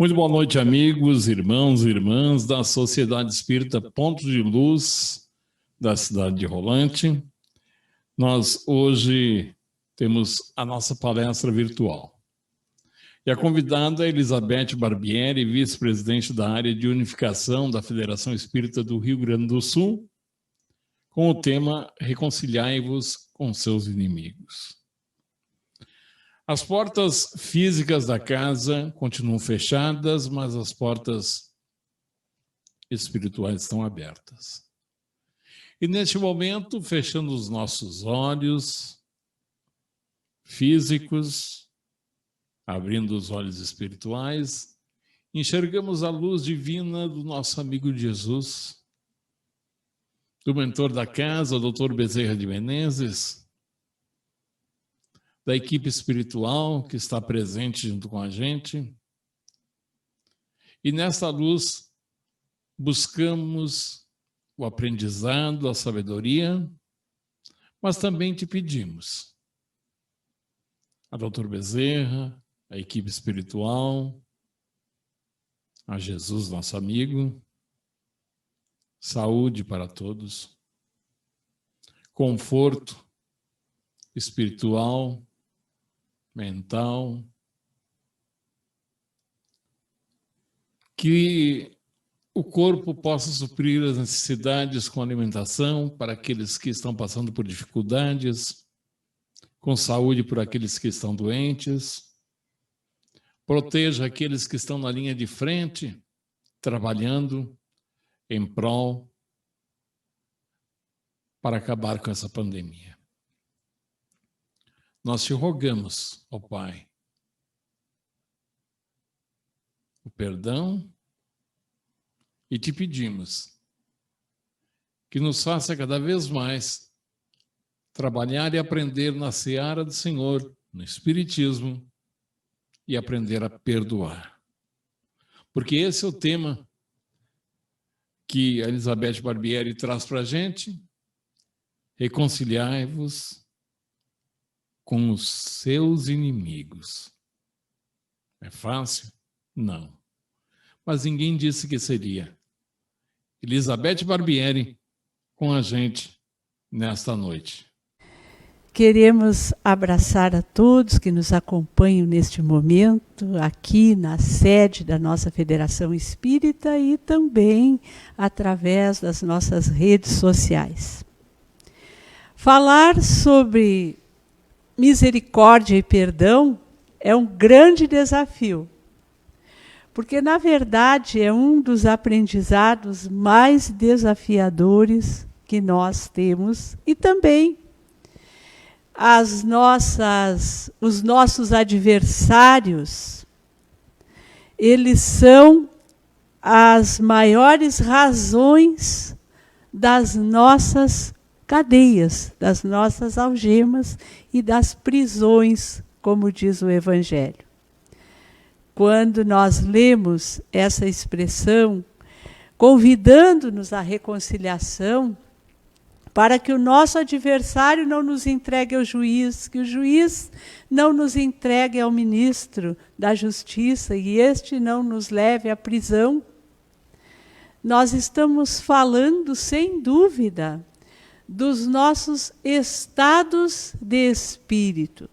Muito boa noite, amigos, irmãos e irmãs da Sociedade Espírita Ponto de Luz da cidade de Rolante. Nós hoje temos a nossa palestra virtual. E a convidada é Elizabeth Barbieri, vice-presidente da área de unificação da Federação Espírita do Rio Grande do Sul, com o tema Reconciliai-vos com seus inimigos. As portas físicas da casa continuam fechadas, mas as portas espirituais estão abertas. E neste momento, fechando os nossos olhos físicos, abrindo os olhos espirituais, enxergamos a luz divina do nosso amigo Jesus, do mentor da casa, o Dr. Bezerra de Menezes, da equipe espiritual que está presente junto com a gente. E nessa luz buscamos o aprendizado, a sabedoria, mas também te pedimos, a Dr. Bezerra, a equipe espiritual, a Jesus, nosso amigo, saúde para todos, conforto espiritual, mental, que o corpo possa suprir as necessidades com alimentação para aqueles que estão passando por dificuldades, com saúde por aqueles que estão doentes, proteja aqueles que estão na linha de frente, trabalhando em prol para acabar com essa pandemia. Nós te rogamos, ó Pai, o perdão e te pedimos que nos faça cada vez mais trabalhar e aprender na seara do Senhor, no Espiritismo, e aprender a perdoar. Porque esse é o tema que a Elizabeth Barbieri traz para a gente. Reconciliai-vos com os seus inimigos. É fácil? Não. Mas ninguém disse que seria. Elizabeth Barbieri com a gente nesta noite. Queremos abraçar a todos que nos acompanham neste momento, aqui na sede da nossa Federação Espírita e também através das nossas redes sociais. Falar sobre misericórdia e perdão é um grande desafio, porque, na verdade, é um dos aprendizados mais desafiadores que nós temos e também os nossos adversários, eles são as maiores razões das nossas cadeias, das nossas algemas e das prisões, como diz o Evangelho. Quando nós lemos essa expressão, convidando-nos à reconciliação, para que o nosso adversário não nos entregue ao juiz, que o juiz não nos entregue ao ministro da Justiça e este não nos leve à prisão, nós estamos falando, sem dúvida, dos nossos estados de espírito,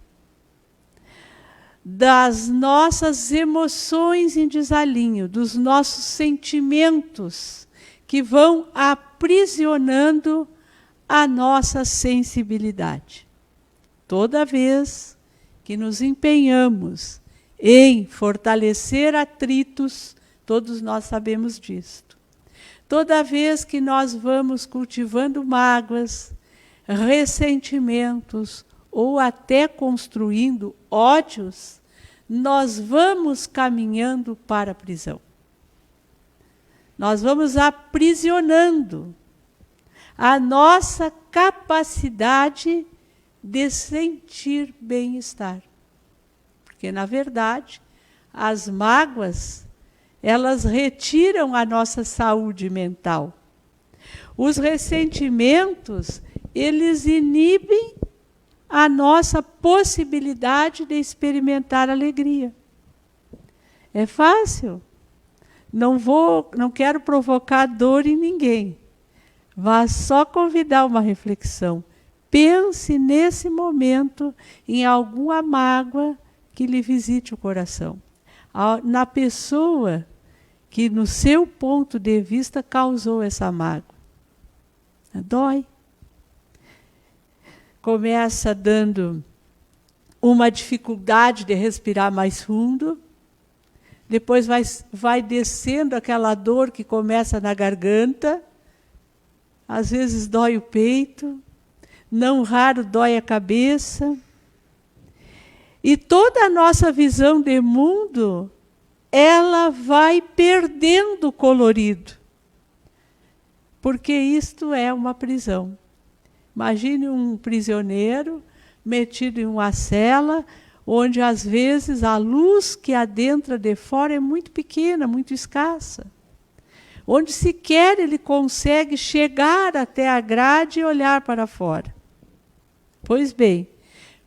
das nossas emoções em desalinho, dos nossos sentimentos que vão aprisionando a nossa sensibilidade. Toda vez que nos empenhamos em fortalecer atritos, todos nós sabemos disto. Toda vez que nós vamos cultivando mágoas, ressentimentos ou até construindo ódios, nós vamos caminhando para a prisão. Nós vamos aprisionando a nossa capacidade de sentir bem-estar. Porque, na verdade, as mágoas, elas retiram a nossa saúde mental. Os ressentimentos, eles inibem a nossa possibilidade de experimentar alegria. É fácil. Não quero provocar dor em ninguém. Vá só convidar uma reflexão. Pense nesse momento em alguma mágoa que lhe visite o coração. Na pessoa que, no seu ponto de vista, causou essa mágoa. Dói. Começa dando uma dificuldade de respirar mais fundo. Depois vai descendo aquela dor que começa na garganta. Às vezes dói o peito. Não raro dói a cabeça. E toda a nossa visão de mundo, ela vai perdendo colorido. Porque isto é uma prisão. Imagine um prisioneiro metido em uma cela, onde às vezes a luz que adentra de fora é muito pequena, muito escassa. Onde sequer ele consegue chegar até a grade e olhar para fora. Pois bem,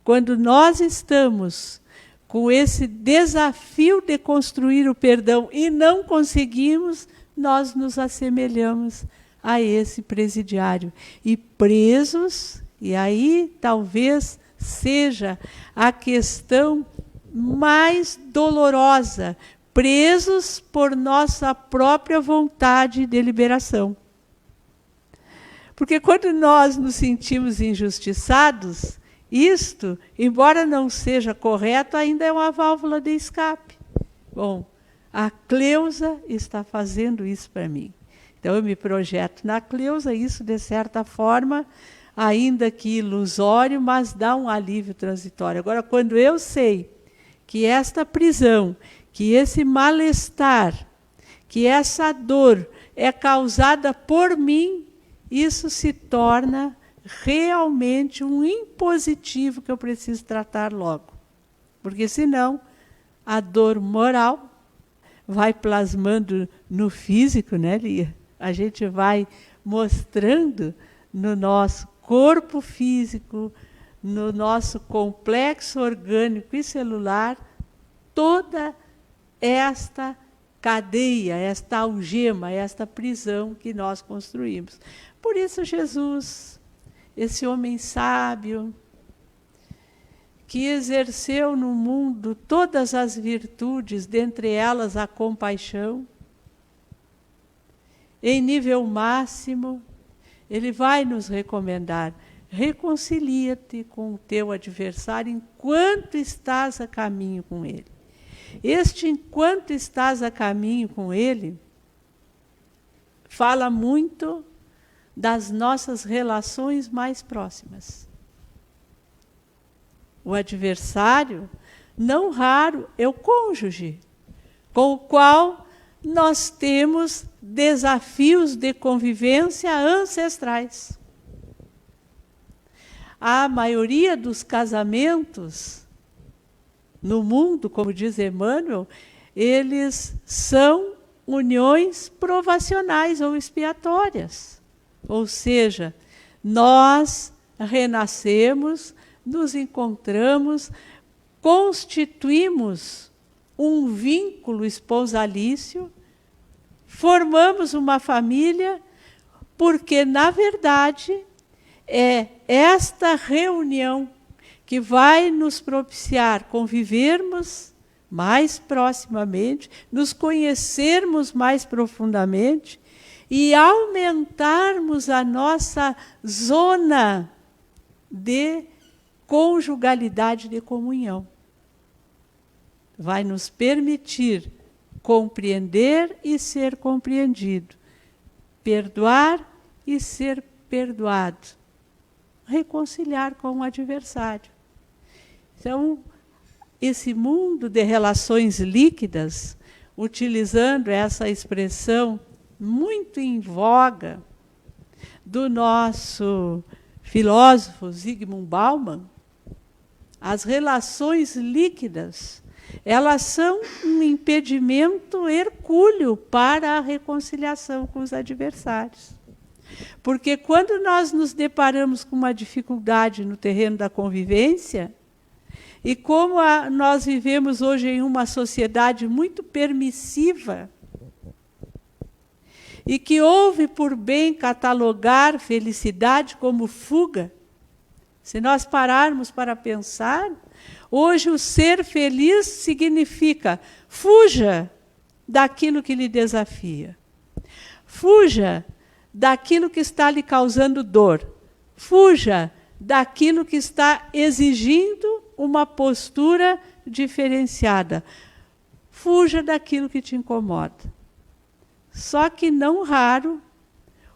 quando nós estamos com esse desafio de construir o perdão e não conseguimos, nós nos assemelhamos a esse presidiário. E presos, e aí talvez seja a questão mais dolorosa, presos por nossa própria vontade de liberação. Porque quando nós nos sentimos injustiçados, isto, embora não seja correto, ainda é uma válvula de escape. Bom, a Cleusa está fazendo isso para mim. Então eu me projeto na Cleusa, isso de certa forma, ainda que ilusório, mas dá um alívio transitório. Agora, quando eu sei que esta prisão, que esse mal-estar, que essa dor é causada por mim, isso se torna realmente um impositivo que eu preciso tratar logo. Porque senão a dor moral vai plasmando no físico, né, Lia? A gente vai mostrando no nosso corpo físico, no nosso complexo orgânico e celular, toda esta cadeia, esta algema, esta prisão que nós construímos. Por isso Jesus, esse homem sábio, que exerceu no mundo todas as virtudes, dentre elas a compaixão, em nível máximo, ele vai nos recomendar: reconcilia-te com o teu adversário enquanto estás a caminho com ele. Este enquanto estás a caminho com ele, fala muito das nossas relações mais próximas. O adversário, não raro, é o cônjuge, com o qual nós temos desafios de convivência ancestrais. A maioria dos casamentos no mundo, como diz Emmanuel, eles são uniões provacionais ou expiatórias. Ou seja, nós renascemos, nos encontramos, constituímos um vínculo esponsalício, formamos uma família, porque, na verdade, é esta reunião que vai nos propiciar convivermos mais proximamente, nos conhecermos mais profundamente e aumentarmos a nossa zona de conjugalidade, de comunhão. Vai nos permitir compreender e ser compreendido, perdoar e ser perdoado, reconciliar com o adversário. Então, esse mundo de relações líquidas, utilizando essa expressão muito em voga do nosso filósofo Zygmunt Bauman, as relações líquidas, elas são um impedimento hercúleo para a reconciliação com os adversários. Porque quando nós nos deparamos com uma dificuldade no terreno da convivência, E como nós vivemos hoje em uma sociedade muito permissiva, e que houve por bem catalogar felicidade como fuga, se nós pararmos para pensar, hoje o ser feliz significa fuja daquilo que lhe desafia, fuja daquilo que está lhe causando dor, fuja daquilo que está exigindo uma postura diferenciada, fuja daquilo que te incomoda. Só que não raro,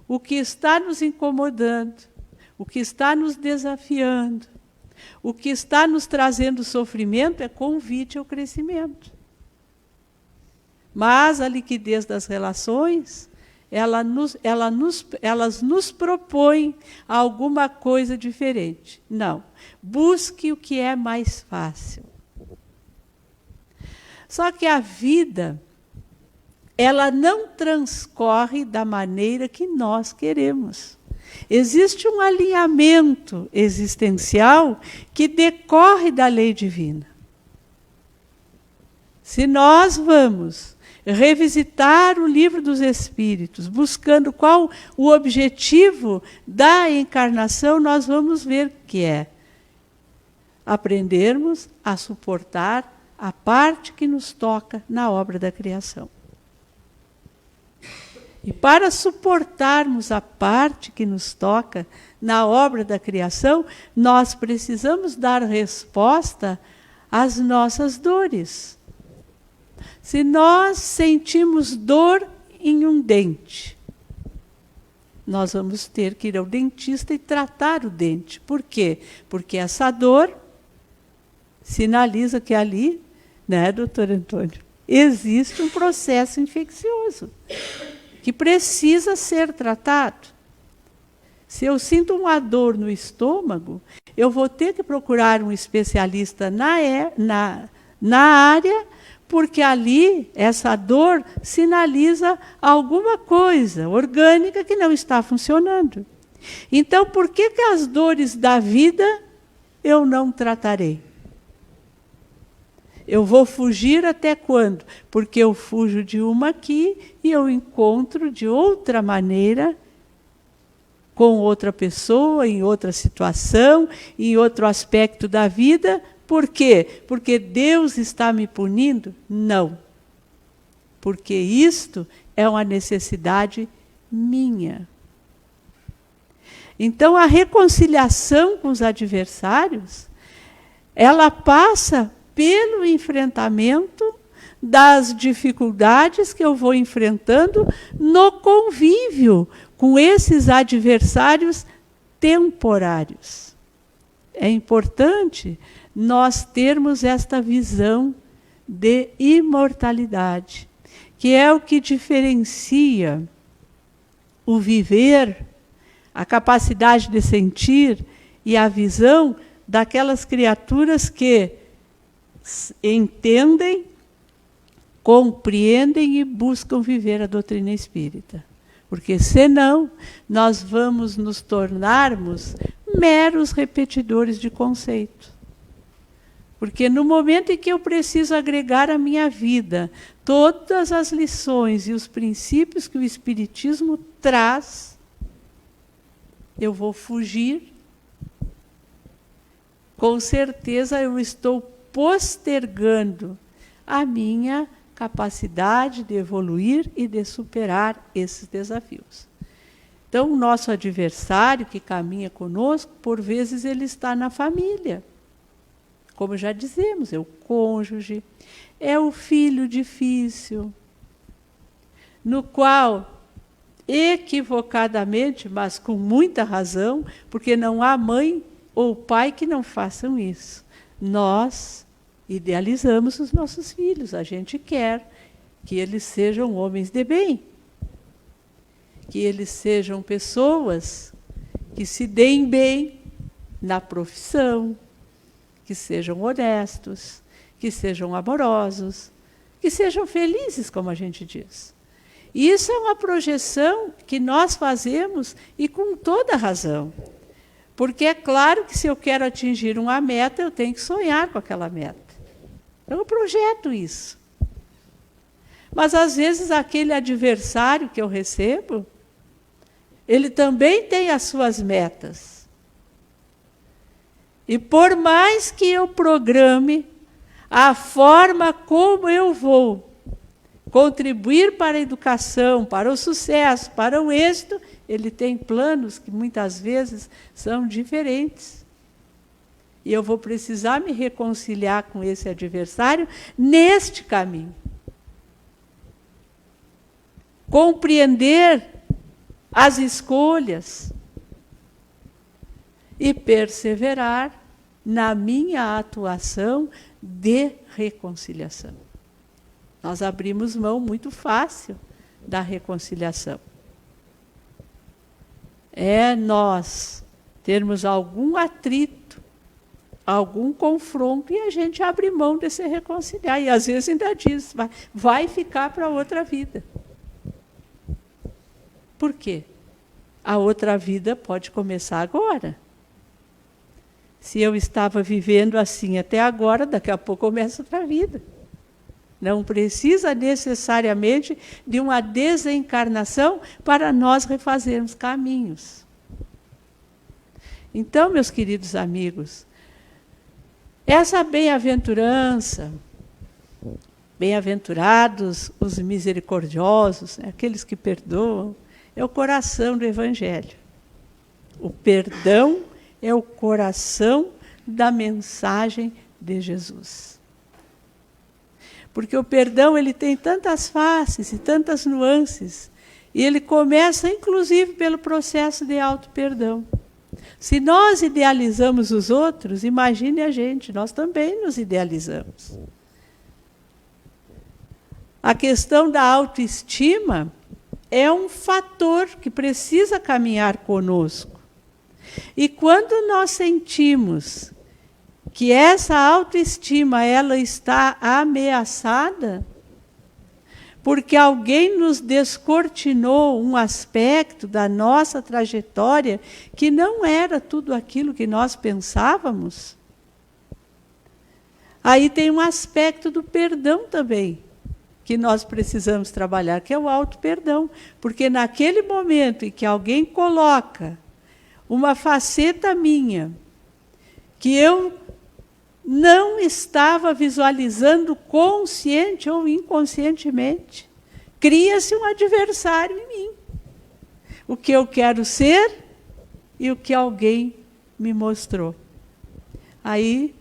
o que está nos incomodando, o que está nos desafiando, o que está nos trazendo sofrimento é convite ao crescimento. Mas a liquidez das relações, elas nos propõem alguma coisa diferente. Não, busque o que é mais fácil. Só que a vida, ela não transcorre da maneira que nós queremos. Existe um alinhamento existencial que decorre da lei divina. Se nós vamos revisitar o livro dos Espíritos, buscando qual o objetivo da encarnação, nós vamos ver que é aprendermos a suportar a parte que nos toca na obra da criação. E para suportarmos a parte que nos toca na obra da criação, nós precisamos dar resposta às nossas dores. Se nós sentimos dor em um dente, nós vamos ter que ir ao dentista e tratar o dente. Por quê? Porque essa dor sinaliza que ali, né, doutor Antônio, existe um processo infeccioso que precisa ser tratado. Se eu sinto uma dor no estômago, eu vou ter que procurar um especialista na área, porque ali essa dor sinaliza alguma coisa orgânica que não está funcionando. Então, por que as dores da vida eu não tratarei? Eu vou fugir até quando? Porque eu fujo de uma aqui e eu encontro de outra maneira, com outra pessoa, em outra situação, em outro aspecto da vida. Por quê? Porque Deus está me punindo? Não. Porque isto é uma necessidade minha. Então, a reconciliação com os adversários, ela passa pelo enfrentamento das dificuldades que eu vou enfrentando no convívio com esses adversários temporários. É importante nós termos esta visão de imortalidade, que é o que diferencia o viver, a capacidade de sentir e a visão daquelas criaturas que entendem, compreendem e buscam viver a doutrina espírita. Porque senão nós vamos nos tornarmos meros repetidores de conceito. Porque no momento em que eu preciso agregar à minha vida todas as lições e os princípios que o Espiritismo traz, eu vou fugir. Com certeza eu estou postergando a minha capacidade de evoluir e de superar esses desafios. Então, o nosso adversário que caminha conosco, por vezes ele está na família. Como já dizemos, é o cônjuge, é o filho difícil, no qual, equivocadamente, mas com muita razão, porque não há mãe ou pai que não façam isso, nós idealizamos os nossos filhos, a gente quer que eles sejam homens de bem, que eles sejam pessoas que se deem bem na profissão, que sejam honestos, que sejam amorosos, que sejam felizes, como a gente diz. E isso é uma projeção que nós fazemos, e com toda razão. Porque é claro que se eu quero atingir uma meta, eu tenho que sonhar com aquela meta. Eu projeto isso. Mas às vezes aquele adversário que eu recebo, ele também tem as suas metas. E por mais que eu programe a forma como eu vou contribuir para a educação, para o sucesso, para o êxito, ele tem planos que muitas vezes são diferentes. E eu vou precisar me reconciliar com esse adversário neste caminho. Compreender as escolhas e perseverar na minha atuação de reconciliação. Nós abrimos mão muito fácil da reconciliação. É nós termos algum atrito, algum confronto, e a gente abre mão de se reconciliar. E às vezes ainda diz, vai ficar para outra vida. Por quê? A outra vida pode começar agora. Se eu estava vivendo assim até agora, daqui a pouco começa outra vida. Não precisa necessariamente de uma desencarnação para nós refazermos caminhos. Então, meus queridos amigos, essa bem-aventurança, bem-aventurados os misericordiosos, né, aqueles que perdoam, é o coração do Evangelho. O perdão é o coração da mensagem de Jesus. Porque o perdão ele tem tantas faces e tantas nuances, e ele começa, inclusive, pelo processo de auto-perdão. Se nós idealizamos os outros, imagine a gente, nós também nos idealizamos. A questão da autoestima é um fator que precisa caminhar conosco. E quando nós sentimos que essa autoestima ela está ameaçada, porque alguém nos descortinou um aspecto da nossa trajetória que não era tudo aquilo que nós pensávamos, aí tem um aspecto do perdão também, que nós precisamos trabalhar, que é o auto-perdão. Porque naquele momento em que alguém coloca uma faceta minha, que eu não estava visualizando consciente ou inconscientemente, cria-se um adversário em mim. O que eu quero ser e o que alguém me mostrou. Aí,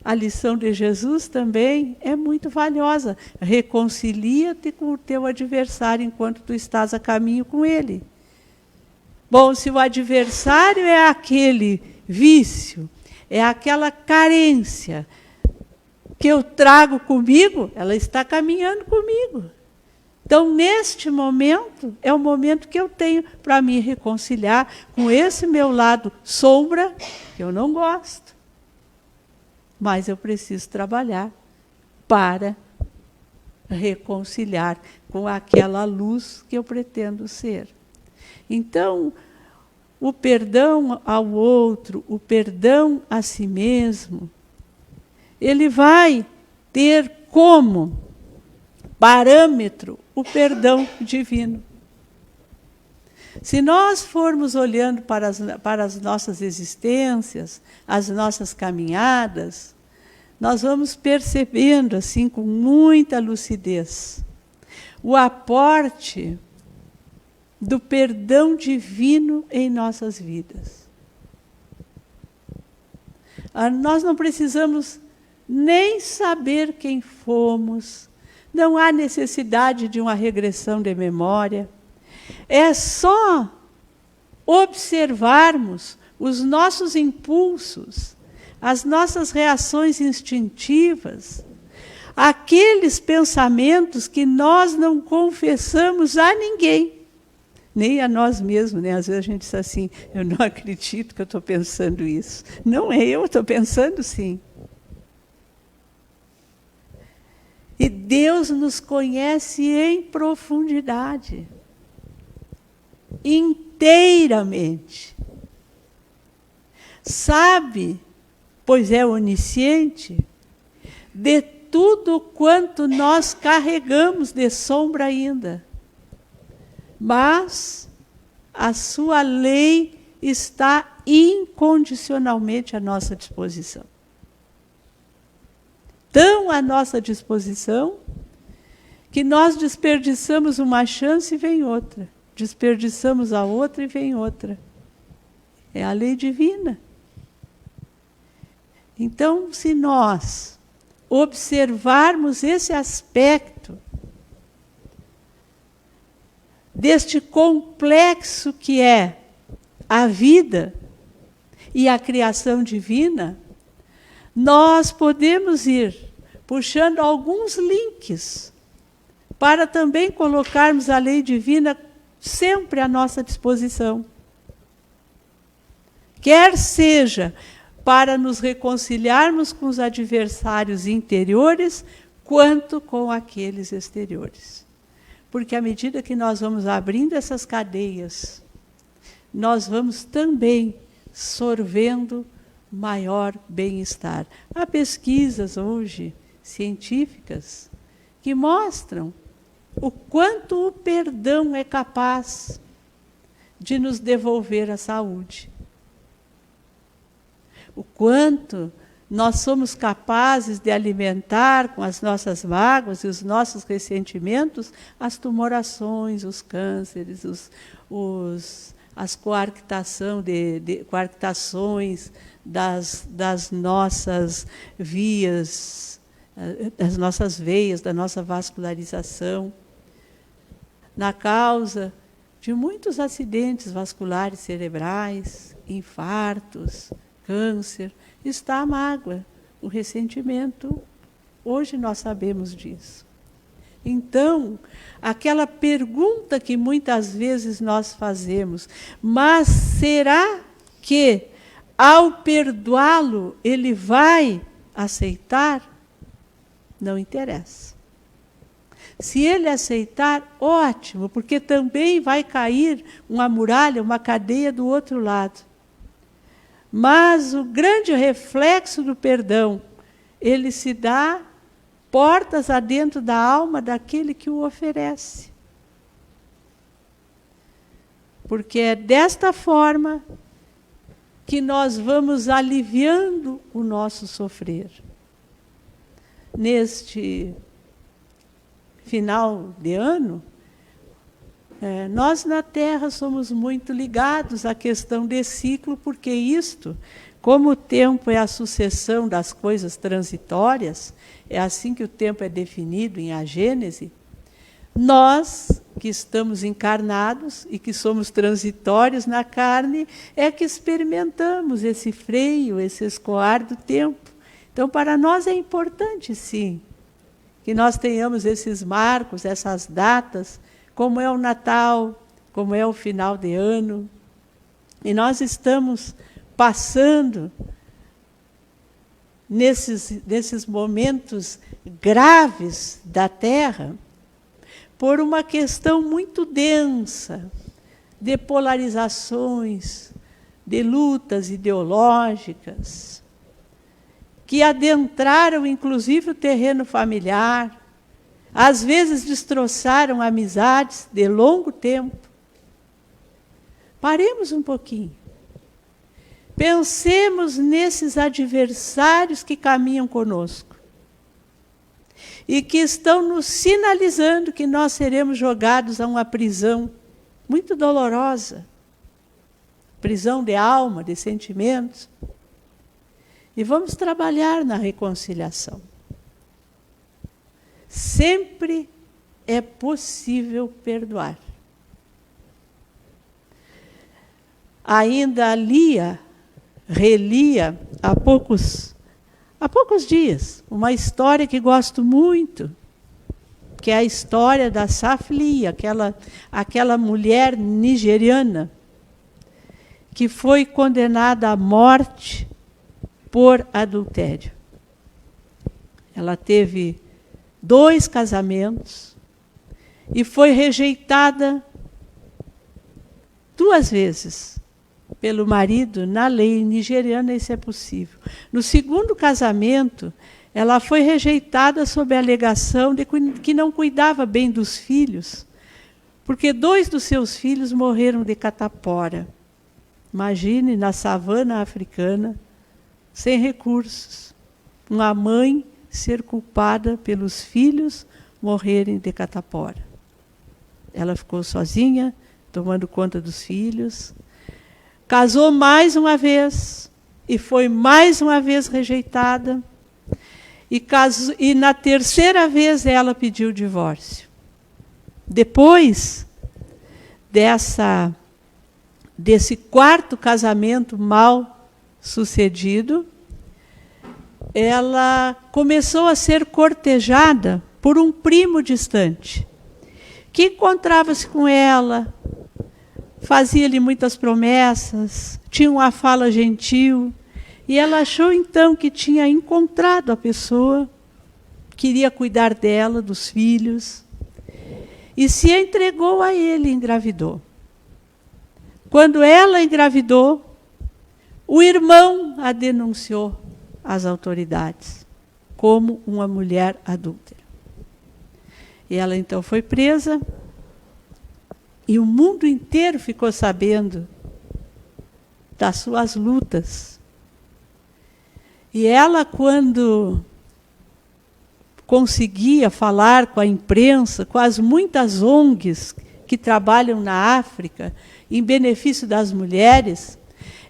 a lição de Jesus também é muito valiosa. Reconcilia-te com o teu adversário enquanto tu estás a caminho com ele. Bom, se o adversário é aquele vício, é aquela carência que eu trago comigo, ela está caminhando comigo. Então, neste momento, é o momento que eu tenho para me reconciliar com esse meu lado sombra, que eu não gosto. Mas eu preciso trabalhar para reconciliar com aquela luz que eu pretendo ser. Então, o perdão ao outro, o perdão a si mesmo, ele vai ter como parâmetro o perdão divino. Se nós formos olhando para as nossas existências, as nossas caminhadas, nós vamos percebendo, assim, com muita lucidez, o aporte do perdão divino em nossas vidas. Nós não precisamos nem saber quem fomos, não há necessidade de uma regressão de memória. É só observarmos os nossos impulsos, as nossas reações instintivas, aqueles pensamentos que nós não confessamos a ninguém, nem a nós mesmos, né? Às vezes a gente diz assim, eu não acredito que eu estou pensando isso. Não é eu, estou pensando sim. E Deus nos conhece em profundidade, inteiramente. sabe, pois é onisciente, de tudo quanto nós carregamos de sombra ainda. Mas a sua lei está incondicionalmente à nossa disposição. Tão à nossa disposição que nós desperdiçamos uma chance e vem outra. Desperdiçamos a outra e vem outra. É a lei divina. Então, se nós observarmos esse aspecto deste complexo que é a vida e a criação divina, nós podemos ir puxando alguns links para também colocarmos a lei divina sempre à nossa disposição. Quer seja para nos reconciliarmos com os adversários interiores, quanto com aqueles exteriores. Porque à medida que nós vamos abrindo essas cadeias, nós vamos também sorvendo maior bem-estar. Há pesquisas hoje científicas que mostram o quanto o perdão é capaz de nos devolver a saúde. O quanto nós somos capazes de alimentar com as nossas mágoas e os nossos ressentimentos as tumorações, os cânceres, as coarctações das nossas vias, das nossas veias, da nossa vascularização, na causa de muitos acidentes vasculares cerebrais, infartos, câncer, está a mágoa, o ressentimento. Hoje nós sabemos disso. Então, aquela pergunta que muitas vezes nós fazemos, mas será que ao perdoá-lo ele vai aceitar? Não interessa. Se ele aceitar, ótimo, porque também vai cair uma muralha, uma cadeia do outro lado. Mas o grande reflexo do perdão, ele se dá portas adentro da alma daquele que o oferece. Porque é desta forma que nós vamos aliviando o nosso sofrer. Neste final de ano, nós na Terra somos muito ligados à questão de ciclo, porque isto, como o tempo é a sucessão das coisas transitórias, é assim que o tempo é definido em A Gênese, nós que estamos encarnados e que somos transitórios na carne, é que experimentamos esse freio, esse escoar do tempo. Então, para nós é importante, sim, que nós tenhamos esses marcos, essas datas, como é o Natal, como é o final de ano. E nós estamos passando, nesses momentos graves da Terra, por uma questão muito densa de polarizações, de lutas ideológicas, que adentraram, inclusive, o terreno familiar, às vezes destroçaram amizades de longo tempo. Paremos um pouquinho. Pensemos nesses adversários que caminham conosco e que estão nos sinalizando que nós seremos jogados a uma prisão muito dolorosa, prisão de alma, de sentimentos. E vamos trabalhar na reconciliação. Sempre é possível perdoar. Ainda relia há poucos dias uma história que gosto muito, que é a história da Safli, aquela mulher nigeriana que foi condenada à morte por adultério. Ela teve 2 casamentos e foi rejeitada 2 vezes pelo marido, na lei nigeriana isso é possível. No segundo casamento, ela foi rejeitada sob a alegação de que não cuidava bem dos filhos, porque 2 dos seus filhos morreram de catapora. Imagine, na savana africana, sem recursos, uma mãe ser culpada pelos filhos morrerem de catapora. Ela ficou sozinha, tomando conta dos filhos, casou mais uma vez e foi mais uma vez rejeitada. E na terceira vez ela pediu o divórcio. Depois desse quarto casamento mal sucedido, ela começou a ser cortejada por um primo distante, que encontrava-se com ela, fazia-lhe muitas promessas, tinha uma fala gentil, e ela achou então que tinha encontrado a pessoa, queria cuidar dela, dos filhos, e se entregou a ele e engravidou. Quando ela engravidou, o irmão a denunciou às autoridades como uma mulher adúltera. E ela então foi presa, e o mundo inteiro ficou sabendo das suas lutas. E ela, quando conseguia falar com a imprensa, com as muitas ONGs que trabalham na África, em benefício das mulheres,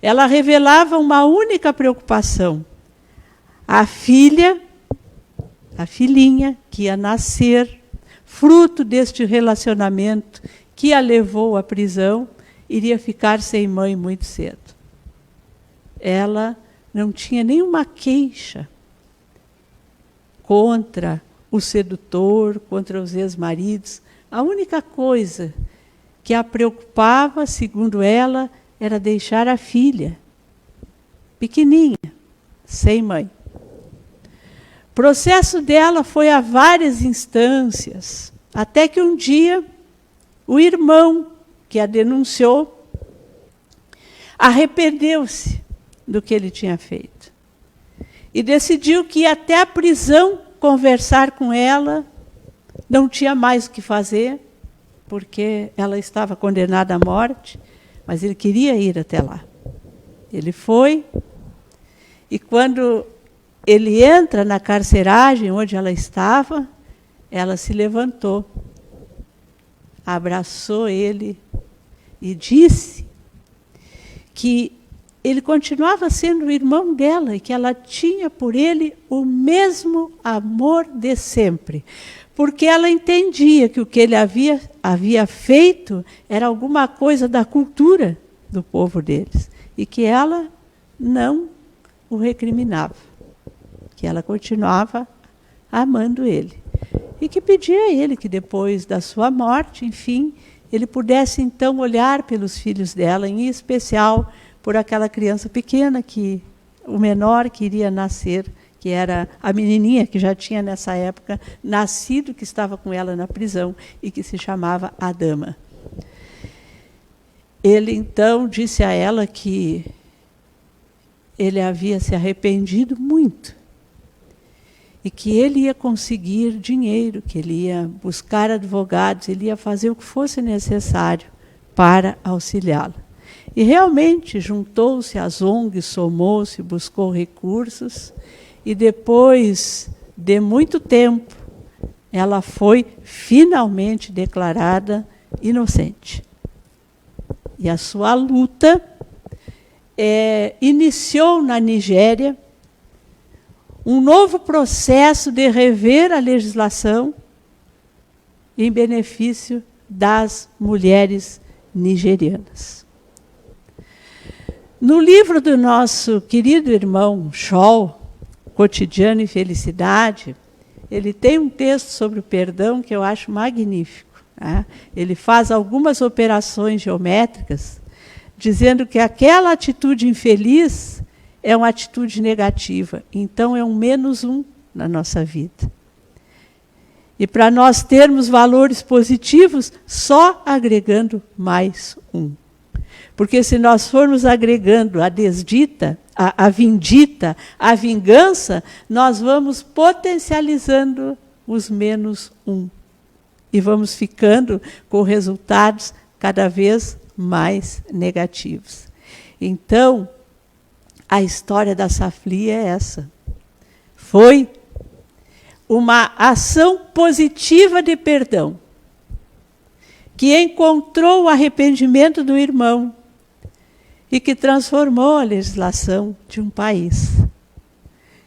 ela revelava uma única preocupação. A filhinha que ia nascer, fruto deste relacionamento que a levou à prisão, iria ficar sem mãe muito cedo. Ela não tinha nenhuma queixa contra o sedutor, contra os ex-maridos. A única coisa que a preocupava, segundo ela, era deixar a filha, pequenininha, sem mãe. O processo dela foi a várias instâncias, até que um dia o irmão que a denunciou arrependeu-se do que ele tinha feito. E decidiu que ia até a prisão conversar com ela, não tinha mais o que fazer, porque ela estava condenada à morte, mas ele queria ir até lá. Ele foi, e quando ele entra na carceragem onde ela estava, ela se levantou, abraçou ele e disse que ele continuava sendo o irmão dela e que ela tinha por ele o mesmo amor de sempre. Porque ela entendia que o que ele havia feito era alguma coisa da cultura do povo deles. E que ela não o recriminava. Que ela continuava amando ele. E que pedia a ele que depois da sua morte, enfim, ele pudesse então olhar pelos filhos dela, em especial por aquela criança pequena, o menor que iria nascer, que era a menininha que já tinha nessa época nascido, que estava com ela na prisão e que se chamava Adama. Ele então disse a ela que ele havia se arrependido muito e que ele ia conseguir dinheiro, que ele ia buscar advogados, ele ia fazer o que fosse necessário para auxiliá-la. E realmente juntou-se às ONGs, somou-se, buscou recursos, e depois de muito tempo, ela foi finalmente declarada inocente. E a sua luta iniciou na Nigéria um novo processo de rever a legislação em benefício das mulheres nigerianas. No livro do nosso querido irmão Scholl, Cotidiano e Felicidade, ele tem um texto sobre o perdão que eu acho magnífico. Né? Ele faz algumas operações geométricas, dizendo que aquela atitude infeliz é uma atitude negativa, então é um -1 na nossa vida. E para nós termos valores positivos, só agregando mais 1. Porque se nós formos agregando a desdita, a vindita, a vingança, nós vamos potencializando os menos um. E vamos ficando com resultados cada vez mais negativos. Então, a história da Safli é essa. Foi uma ação positiva de perdão, que encontrou o arrependimento do irmão e que transformou a legislação de um país.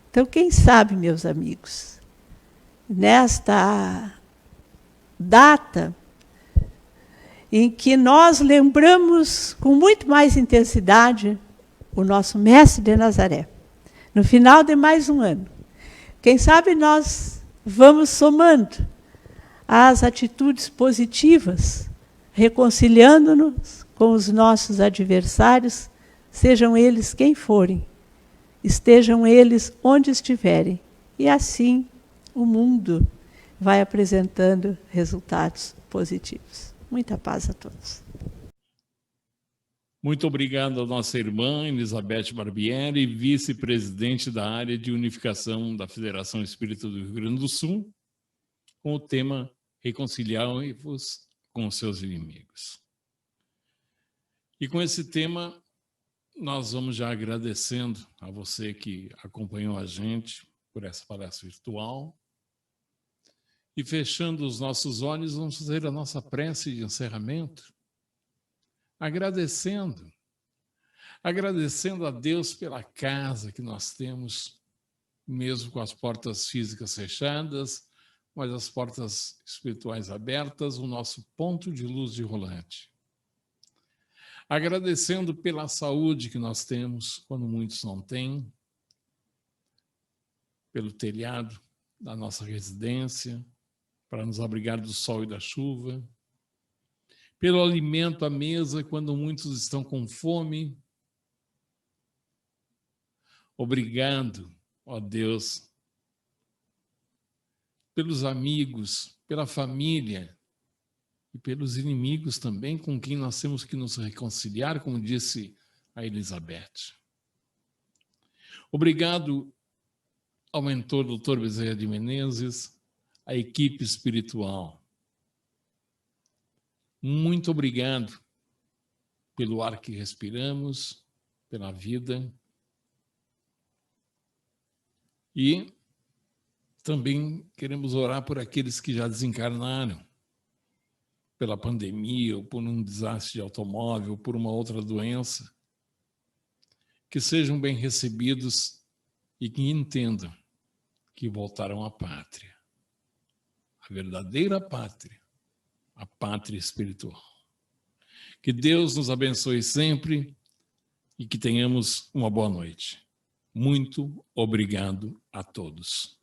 Então, quem sabe, meus amigos, nesta data em que nós lembramos com muito mais intensidade o nosso Mestre de Nazaré, no final de mais um ano, quem sabe nós vamos somando as atitudes positivas, reconciliando-nos com os nossos adversários, sejam eles quem forem, estejam eles onde estiverem. E assim o mundo vai apresentando resultados positivos. Muita paz a todos. Muito obrigado à nossa irmã Elizabeth Barbieri, vice-presidente da área de unificação da Federação Espírita do Rio Grande do Sul, com o tema Reconciliai-vos com os seus inimigos. E com esse tema, nós vamos já agradecendo a você que acompanhou a gente por essa palestra virtual. E fechando os nossos olhos, vamos fazer a nossa prece de encerramento, agradecendo a Deus pela casa que nós temos, mesmo com as portas físicas fechadas, mas as portas espirituais abertas, o nosso ponto de luz de Rolante. Agradecendo pela saúde que nós temos, quando muitos não têm, pelo telhado da nossa residência, para nos abrigar do sol e da chuva, pelo alimento à mesa, quando muitos estão com fome. Obrigado, ó Deus, pelos amigos, pela família e pelos inimigos também, com quem nós temos que nos reconciliar, como disse a Elizabeth. Obrigado ao mentor Dr. Bezerra de Menezes, a equipe espiritual. Muito obrigado pelo ar que respiramos, pela vida. E também queremos orar por aqueles que já desencarnaram, pela pandemia, ou por um desastre de automóvel, ou por uma outra doença. Que sejam bem recebidos e que entendam que voltarão à pátria. A verdadeira pátria, a pátria espiritual. Que Deus nos abençoe sempre e que tenhamos uma boa noite. Muito obrigado a todos.